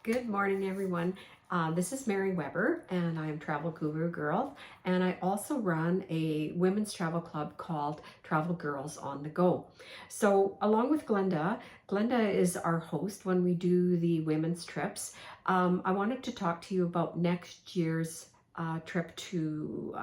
Good morning, everyone. This is Mary Weber, and I am Travel Guru Girl, and I also run a women's travel club called Travel Girls on the Go. So, along with Glenda is our host when we do the women's trips. I wanted to talk to you about next year's trip to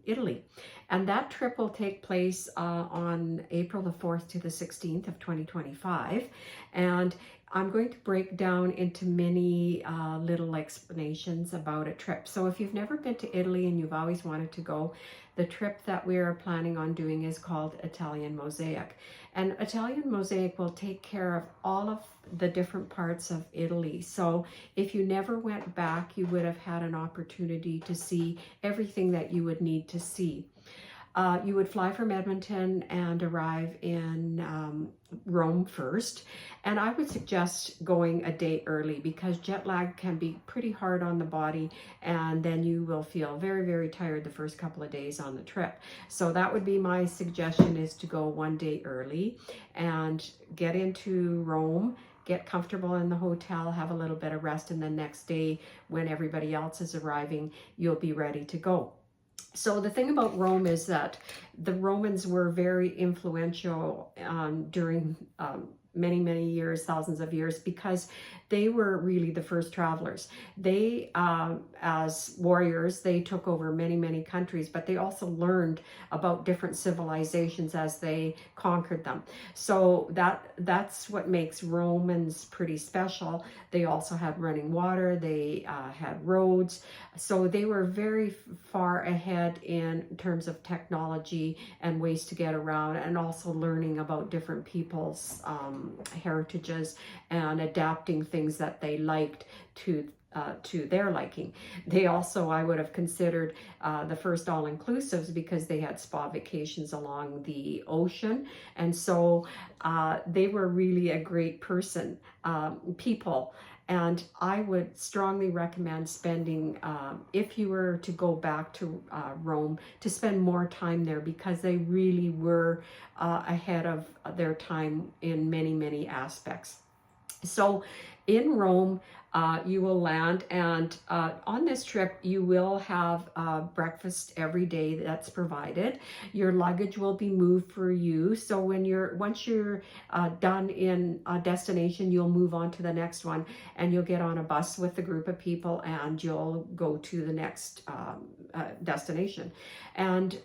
Italy, and that trip will take place on April the 4th to the 16th of 2025, and I'm going to break down into many little explanations about a trip. So if you've never been to Italy and you've always wanted to go, the trip that we are planning on doing is called Italian Mosaic. And Italian Mosaic will take care of all of the different parts of Italy. So if you never went back, you would have had an opportunity to see everything that you would need to see. You would fly from Edmonton and arrive in Rome first. And I would suggest going a day early because jet lag can be pretty hard on the body, and then you will feel very, very tired the first couple of days on the trip. So that would be my suggestion, is to go one day early and get into Rome, get comfortable in the hotel, have a little bit of rest, and the next day when everybody else is arriving, you'll be ready to go. So the thing about Rome is that the Romans were very influential during many, many years, thousands of years, because they were really the first travelers. They, as warriors, they took over many, many countries, but they also learned about different civilizations as they conquered them. So that's what makes Romans pretty special. They also had running water, they had roads. So they were very far ahead in terms of technology and ways to get around, and also learning about different people's heritages and adapting things that they liked to their liking. They also, I would have considered the first all-inclusives because they had spa vacations along the ocean, and so they were really a great people. And I would strongly recommend spending, if you were to go back to Rome, to spend more time there, because they really were ahead of their time in many, many aspects. So in Rome, you will land, and on this trip you will have breakfast every day that's provided. Your luggage will be moved for you, so once you're done in a destination, you'll move on to the next one, and you'll get on a bus with a group of people and you'll go to the next destination. And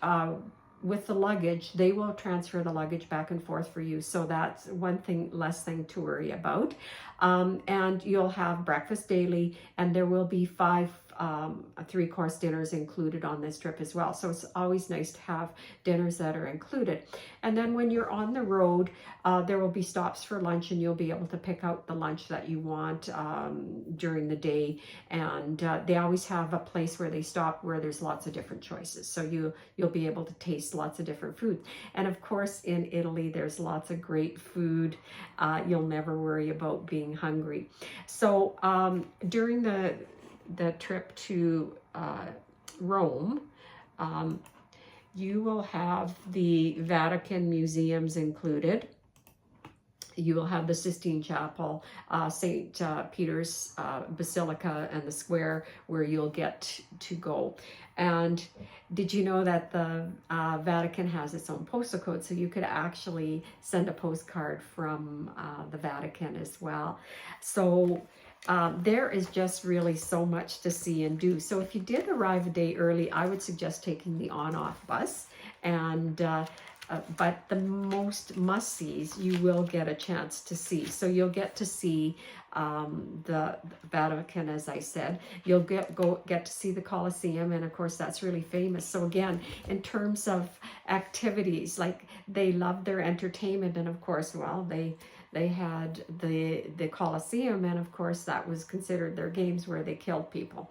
with the luggage, they will transfer the luggage back and forth for you. So that's one thing, less thing to worry about. And you'll have breakfast daily, and there will be 5 3-course dinners included on this trip as well. So it's always nice to have dinners that are included. And then when you're on the road, there will be stops for lunch, and you'll be able to pick out the lunch that you want during the day. And they always have a place where they stop where there's lots of different choices. So you'll be able to taste lots of different food. And of course, in Italy, there's lots of great food. You'll never worry about being hungry. So during the trip to Rome, you will have the Vatican museums included. You will have the Sistine Chapel, St. Peter's Basilica, and the square where you'll get to go. And did you know that the Vatican has its own postal code? So you could actually send a postcard from the Vatican as well. So there is just really so much to see and do. So if you did arrive a day early, I would suggest taking the on-off bus. And but the most must-sees you will get a chance to see. So you'll get to see the Vatican, as I said. You'll get to see the Colosseum, and of course that's really famous. So again, in terms of activities, like, they love their entertainment, and of course, well, they had the Colosseum, and of course that was considered their games where they killed people.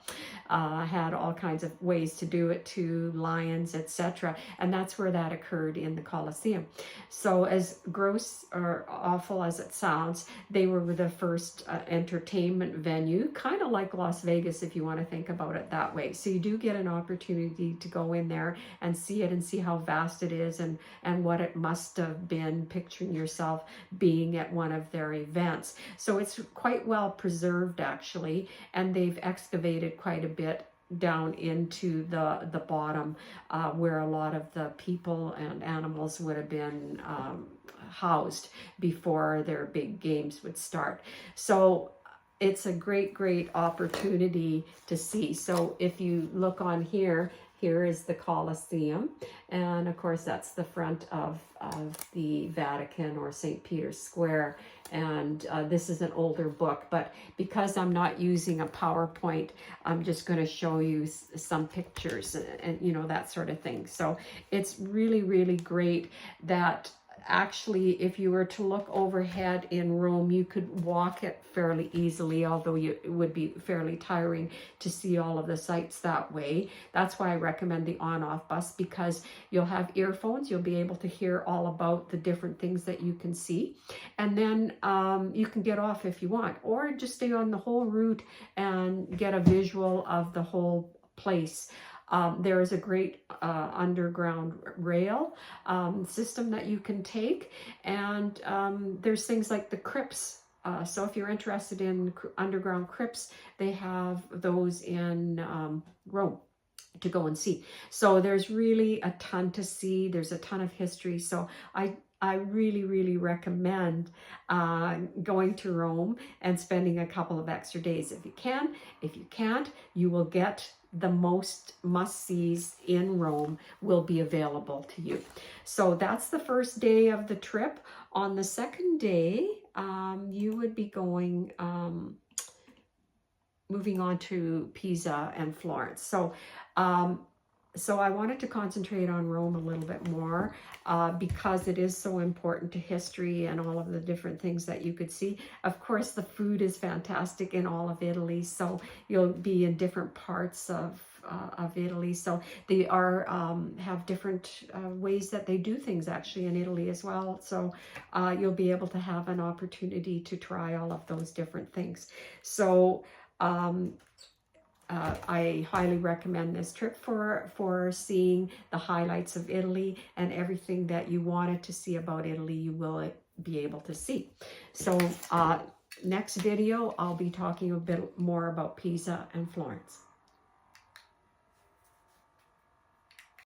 Had all kinds of ways to do it, to lions, etc. And that's where that occurred, in the Colosseum. So as gross or awful as it sounds, they were the first entertainment venue, kind of like Las Vegas, if you want to think about it that way. So you do get an opportunity to go in there and see it, and see how vast it is, and what it must have been, picturing yourself being at at one of their events. So it's quite well preserved actually, and they've excavated quite a bit down into the bottom where a lot of the people and animals would have been housed before their big games would start. So it's a great opportunity to see. So if you look on here, here is the Colosseum, and of course that's the front of the Vatican or St. Peter's Square. And this is an older book, but because I'm not using a PowerPoint, I'm just going to show you some pictures and you know, that sort of thing. So it's really great that actually, if you were to look overhead in Rome, you could walk it fairly easily, although it would be fairly tiring to see all of the sights that way. That's why I recommend the on-off bus, because you'll have earphones, you'll be able to hear all about the different things that you can see, and then you can get off if you want, or just stay on the whole route and get a visual of the whole place. There is a great underground rail system that you can take, and there's things like the crypts. So if you're interested in underground crypts, they have those in Rome to go and see. So there's really a ton to see. There's a ton of history. So I really recommend going to Rome and spending a couple of extra days if you can. If you can't, you will get the most must-sees in Rome will be available to you. So that's the first day of the trip. On the second day, you would be going, moving on to Pisa and Florence. So I wanted to concentrate on Rome a little bit more because it is so important to history and all of the different things that you could see. Of course, the food is fantastic in all of Italy, so you'll be in different parts of Italy. So they are have different ways that they do things actually in Italy as well. So you'll be able to have an opportunity to try all of those different things. So I highly recommend this trip for seeing the highlights of Italy, and everything that you wanted to see about Italy, you will be able to see. So next video, I'll be talking a bit more about Pisa and Florence.